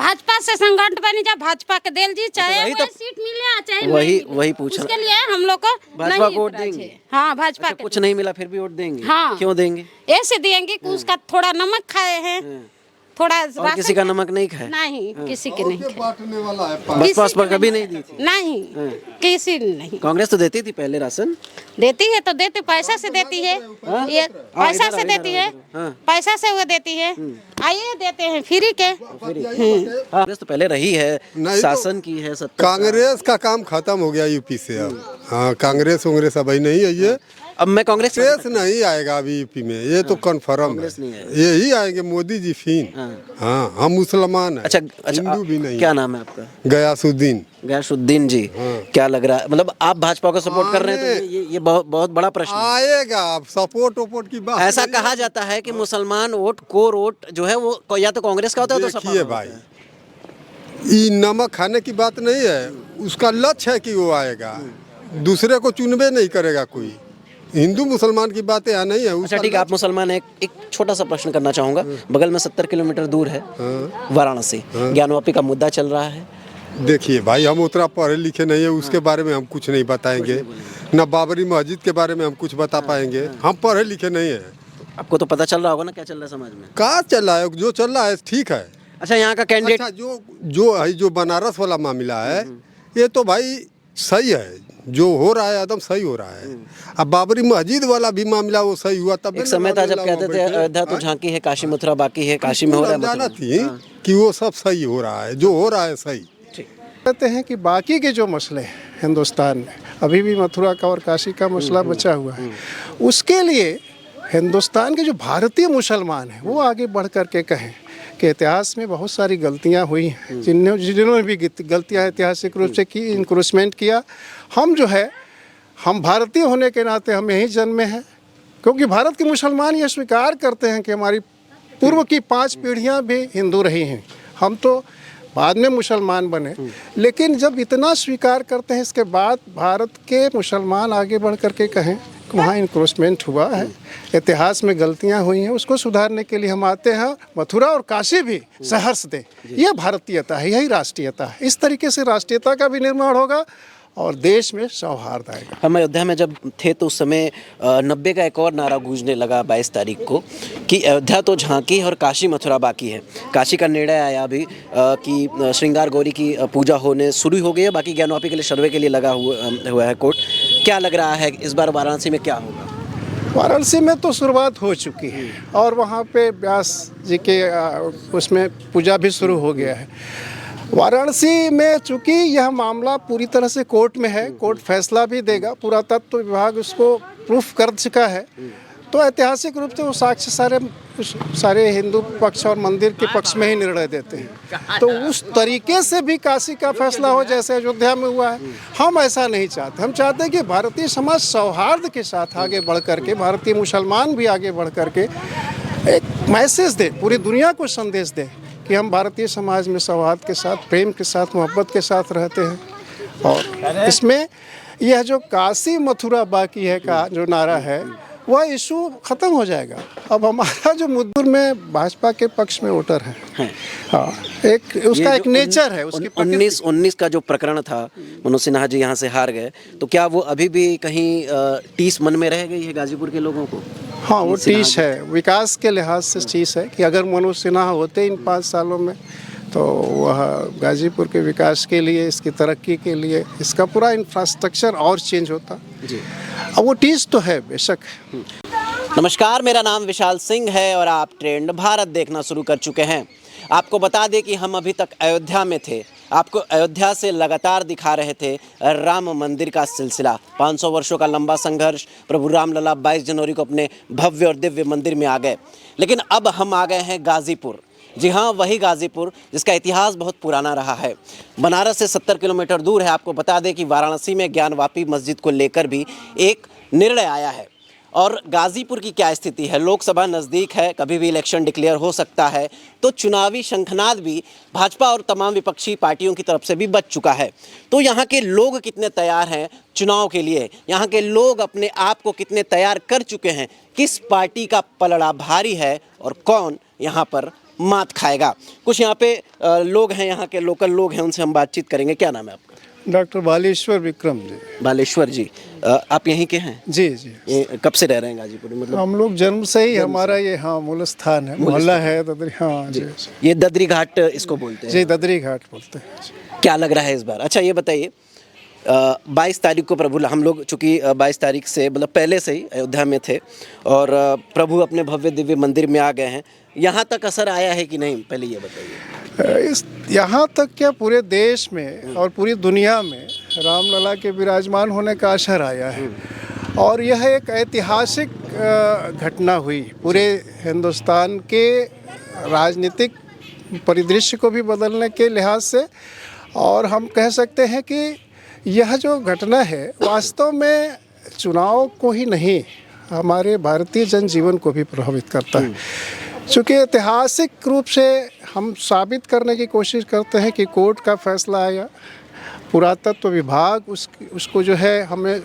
भाजपा से संगठन बनी जा, भाजपा के देल जी, चाहे वही वो तो- सीट मिले चाहे वही पूछा उसके लिए हम लोग को भाजपा नहीं को वोट इतराज देंगे? है। हाँ, भाजपा अच्छा, के कुछ नहीं मिला फिर भी वोट देंगे? हाँ। क्यों देंगे? ऐसे देंगे कि उसका थोड़ा नमक खाए हैं, थोड़ा और राशन किसी का नमक नहीं खाए? नहीं, किसी के नहीं खाए। बांटने वाला है बसपा कभी नहीं दी थी? नहीं, किसी ने नहीं कांग्रेस तो देती थी पहले राशन। देती है, तो देती पैसा से देती है, ये पैसा से देती है, पैसा से वो देती है। आइए देते हैं फ्री के। कांग्रेस तो पहले रही है, नहीं तो- शासन की है, सत्ता। कांग्रेस का काम खत्म हो गया यूपी से अब। हाँ, कांग्रेस उंग्रेस अभी नहीं है ये। अब मैं कांग्रेस कांग्रेस नहीं आएगा अभी यूपी में, ये तो कन्फर्म है। कांग्रेस नहीं आएगा। यही आएंगे मोदी जी फिर। हाँ, हम मुसलमान हैं, अच्छा हिंदू भी नहीं। क्या नाम है आपका? गयासुद्दीन। गयासुद्दीन जी, क्या लग रहा है, मतलब आप भाजपा को सपोर्ट कर रहे हैं, तो ये बहुत बहुत बड़ा प्रश्न है। आएगा, अब सपोर्ट वोट की बात ऐसा नहीं कहा जाता है कि मुसलमान वोट, कोर वोट जो है वो या तो कांग्रेस का होता है, तो सपा देखिए का भाई, होता है। ये नमक खाने की बात नहीं है, उसका लक्ष्य है कि वो आएगा, दूसरे को चुनबे नहीं करेगा कोई। हिंदू मुसलमान की बातें यहाँ नहीं है। अच्छा ठीक है, आप मुसलमान हैं, एक छोटा सा प्रश्न करना चाहूँगा। बगल में 70 किलोमीटर दूर है वाराणसी, ज्ञानवापी का मुद्दा चल रहा है। देखिए भाई, हम उतना पढ़े लिखे नहीं है, उसके बारे में हम कुछ नहीं बताएंगे, न बाबरी मस्जिद के बारे में हम कुछ बता पाएंगे। हम पढ़े लिखे नहीं है। आपको तो पता चल रहा होगा ना क्या चल रहा है समाज में। कहाँ चल रहा है, जो चल रहा है ठीक है। अच्छा, यहाँ का कैंडिडेट, अच्छा, जो बनारस वाला मामला है, ये तो भाई सही है, जो हो रहा है एकदम सही हो रहा है। अब बाबरी मस्जिद वाला भी मामला वो सही हुआ, तब एक समय था जब कहते थे अयोध्या तो झांकी है, काशी मथुरा बाकी है, काशी में हो रहा है जाना मथुरा। थी कि वो सब सही हो रहा है, जो हो रहा है सही। कहते हैं कि बाकी के जो मसले हैं हिंदुस्तान में, अभी भी मथुरा का और काशी का मसला बचा हुआ है, उसके लिए हिंदुस्तान के जो भारतीय मुसलमान हैं वो आगे बढ़ कर के कहें कि इतिहास में बहुत सारी गलतियां हुई हैं, जिन्होंने भी गलतियां ऐतिहासिक रूप से की, इंक्रोचमेंट किया। हम जो है, हम भारतीय होने के नाते हम यहीं जन्मे हैं, क्योंकि भारत के मुसलमान ये स्वीकार करते हैं कि हमारी पूर्व की 5 पीढ़ियां भी हिंदू रही हैं। हम तो बाद में मुसलमान बने, लेकिन जब इतना स्वीकार करते हैं, इसके बाद भारत के मुसलमान आगे बढ़ कर के कहें कि वहाँ इंक्रोचमेंट हुआ है, इतिहास में गलतियाँ हुई हैं, उसको सुधारने के लिए हम आते हैं। मथुरा और काशी भी सहर्ष दें, यह भारतीयता है, यही राष्ट्रीयता है। इस तरीके से राष्ट्रीयता का भी निर्माण होगा और देश में सौहार्द आएगा। हम अयोध्या में जब थे तो उस समय 90 का एक और नारा गूंजने लगा 22 तारीख को कि अयोध्या तो झांकी और काशी मथुरा बाकी है। काशी का निर्णय आया अभी कि श्रृंगार गौरी की पूजा होने शुरू हो गई है, बाकी ज्ञानवापी के लिए सर्वे के लिए लगा हुआ है कोर्ट। क्या लग रहा है इस बार वाराणसी में क्या होगा? वाराणसी में तो शुरुआत हो चुकी है और वहाँ पे व्यास जी के उसमें पूजा भी शुरू हो गया है। वाराणसी में चूँकि यह मामला पूरी तरह से कोर्ट में है, कोर्ट फैसला भी देगा, पुरातत्व विभाग उसको प्रूफ कर चुका है, तो ऐतिहासिक रूप से वो साक्ष्य सारे हिंदू पक्ष और मंदिर के पक्ष में ही निर्णय देते हैं। तो उस तरीके से भी काशी का फैसला हो जैसे अयोध्या में हुआ है। हम ऐसा नहीं चाहते, हम चाहते हैं कि भारतीय समाज सौहार्द के साथ आगे बढ़ करके, भारतीय मुसलमान भी आगे बढ़ करके एक मैसेज दे, पूरी दुनिया को संदेश दे कि हम भारतीय समाज में सौहार्द के साथ, प्रेम के साथ, मोहब्बत के साथ रहते हैं। और इसमें यह जो काशी मथुरा बाकी है का जो नारा है, वह इशू खत्म हो जाएगा। अब हमारा जो मुद्दे में भाजपा के पक्ष में वोटर है, हाँ, एक उसका एक नेचर है, उसकी 19 का जो प्रकरण था, मनोज सिन्हा जी यहाँ से हार गए, तो क्या वो अभी भी कहीं टीस मन में रह गई है गाजीपुर के लोगों को? हाँ, वो टीस है, विकास के लिहाज से टीस है कि अगर मनोज सिन्हा होते इन 5 सालों में, तो वह गाजीपुर के विकास के लिए, इसकी तरक्की के लिए, इसका पूरा इंफ्रास्ट्रक्चर और चेंज होता जी। अब वो टीस तो है, बेशक। नमस्कार, मेरा नाम विशाल सिंह है और आप ट्रेंड भारत देखना शुरू कर चुके हैं। आपको बता दें कि हम अभी तक अयोध्या में थे, आपको अयोध्या से लगातार दिखा रहे थे राम मंदिर का सिलसिला, 500 वर्षों का लंबा संघर्ष। प्रभु रामलला 22 जनवरी को अपने भव्य और दिव्य मंदिर में आ गए, लेकिन अब हम आ गए हैं गाजीपुर। जी हाँ, वही गाजीपुर जिसका इतिहास बहुत पुराना रहा है, बनारस से 70 किलोमीटर दूर है। आपको बता दें कि वाराणसी में ज्ञानवापी मस्जिद को लेकर भी एक निर्णय आया है। और गाजीपुर की क्या स्थिति है, लोकसभा नज़दीक है, कभी भी इलेक्शन डिक्लेयर हो सकता है, तो चुनावी शंखनाद भी भाजपा और तमाम विपक्षी पार्टियों की तरफ से भी बच चुका है। तो यहाँ के लोग कितने तैयार हैं चुनाव के लिए, यहाँ के लोग अपने आप को कितने तैयार कर चुके हैं, किस पार्टी का पलड़ा भारी है और कौन यहाँ पर मात खाएगा। कुछ यहाँ पे लोग हैं, यहाँ के लोकल लोग हैं, उनसे हम बातचीत करेंगे। क्या नाम है आपका? डॉक्टर बालेश्वर विक्रम जी। बालेश्वर जी, आप यहीं के हैं? जी जी। ये कब से रह रहे हैं गाजीपुर में? मतलब हम लोग जन्म से ही, हमारा ये हाँ मूल स्थान है, मोहल्ला है ददरी। हाँ जी ये ददरी घाट इसको बोलते हैं। जी, ददरी घाट बोलते हैं। क्या लग रहा है इस बार? अच्छा ये बताइए, 22 तारीख को प्रभु, हम लोग चूँकि 22 तारीख से मतलब पहले से ही अयोध्या में थे और प्रभु अपने भव्य दिव्य मंदिर में आ गए हैं, यहाँ तक असर आया है कि नहीं, पहले ये बताइए। इस यहाँ तक क्या पूरे देश में और पूरी दुनिया में रामलला के विराजमान होने का असर आया है। और यह एक ऐतिहासिक घटना हुई पूरे हिंदुस्तान के राजनीतिक परिदृश्य को भी बदलने के लिहाज से। और हम कह सकते हैं कि यह जो घटना है वास्तव में चुनाव को ही नहीं, हमारे भारतीय जनजीवन को भी प्रभावित करता है। चूँकि ऐतिहासिक रूप से हम साबित करने की कोशिश करते हैं कि कोर्ट का फैसला आया, पुरातत्व विभाग उसको जो है हमें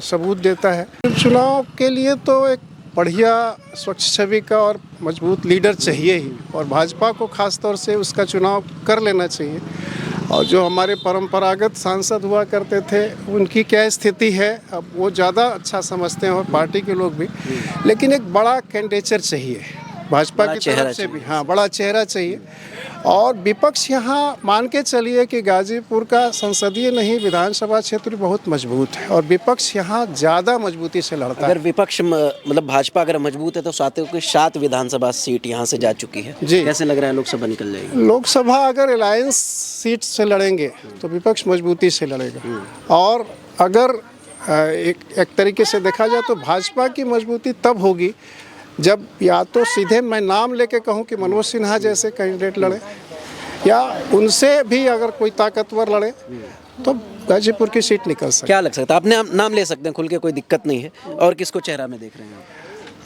सबूत देता है। चुनाव के लिए तो एक बढ़िया स्वच्छ छवि का और मजबूत लीडर चाहिए ही, और भाजपा को खास तौर से उसका चुनाव कर लेना चाहिए। और जो हमारे परंपरागत सांसद हुआ करते थे उनकी क्या स्थिति है अब वो ज़्यादा अच्छा समझते हैं, और पार्टी के लोग भी। लेकिन एक बड़ा कैंडिडेट चाहिए भाजपा की तरफ से भी, हाँ बड़ा चेहरा चाहिए। और विपक्ष यहाँ मान के चलिए कि गाजीपुर का संसदीय नहीं विधानसभा क्षेत्र बहुत मजबूत है, और विपक्ष यहाँ ज़्यादा मजबूती से लड़ता है। अगर विपक्ष मतलब भाजपा अगर मजबूत है तो 7 विधानसभा सीट यहाँ से जा चुकी है जी। कैसे लग रहा है लोकसभा निकल जाएगी? लोकसभा अगर अलायंस सीट से लड़ेंगे तो विपक्ष मजबूती से लड़ेगा। और अगर एक तरीके से देखा जाए तो भाजपा की मजबूती तब होगी जब या तो सीधे मैं नाम लेके कहूं कि मनोज सिन्हा जैसे कैंडिडेट लड़े, या उनसे भी अगर कोई ताकतवर लड़े तो गाजीपुर की सीट निकल सकती है। क्या लग सकता है? अपने नाम ले सकते हैं खुल के, कोई दिक्कत नहीं है। और किसको चेहरा में देख रहे हैं आप?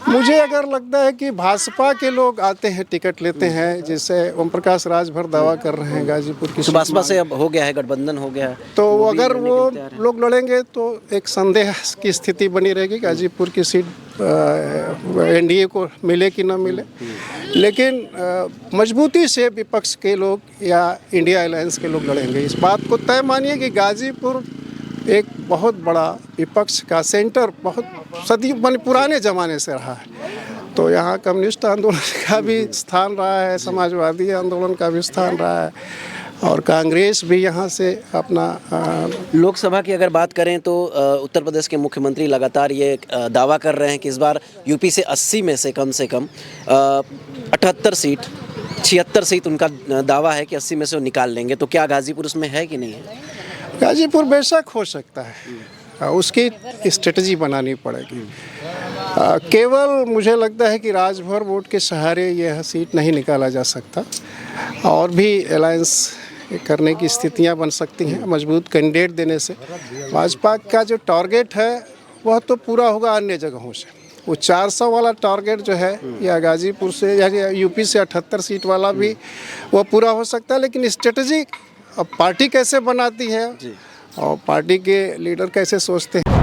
मुझे अगर लगता है कि भाजपा के लोग आते हैं, टिकट लेते हैं, जैसे ओम प्रकाश राजभर दावा कर रहे हैं गाजीपुर की, तो भाजपा से अब हो गया है, गठबंधन हो गया है, तो अगर वो लोग लड़ेंगे तो एक संदेह की स्थिति बनी रहेगी गाजीपुर की सीट एनडीए को मिले कि ना मिले। लेकिन मजबूती से विपक्ष के लोग या इंडिया अलायंस के लोग लड़ेंगे। इस बात को तय मानिए कि गाजीपुर एक बहुत बड़ा विपक्ष का सेंटर बहुत सदियों पुराने ज़माने से रहा है। तो यहाँ कम्युनिस्ट आंदोलन का भी स्थान रहा है, समाजवादी आंदोलन का भी स्थान रहा है, और कांग्रेस भी यहाँ से अपना लोकसभा की अगर बात करें तो उत्तर प्रदेश के मुख्यमंत्री लगातार ये दावा कर रहे हैं कि इस बार यूपी से 80 में से कम 78 सीट 76 सीट उनका दावा है कि 80 में से वो निकाल लेंगे। तो क्या गाजीपुर उसमें है कि नहीं है? गाजीपुर बेशक हो सकता है, उसकी स्ट्रेटजी बनानी पड़ेगी। केवल मुझे लगता है कि राजभर वोट के सहारे यह सीट नहीं निकाला जा सकता, और भी अलायंस करने की स्थितियां बन सकती हैं मजबूत कैंडिडेट देने से। भाजपा का जो टारगेट है वह तो पूरा होगा अन्य जगहों से। वो 400 वाला टारगेट जो है या गाजीपुर से या यूपी से 78 सीट वाला भी वो पूरा हो सकता है। लेकिन स्ट्रेटजी अब पार्टी कैसे बनाती है और पार्टी के लीडर कैसे सोचते हैं।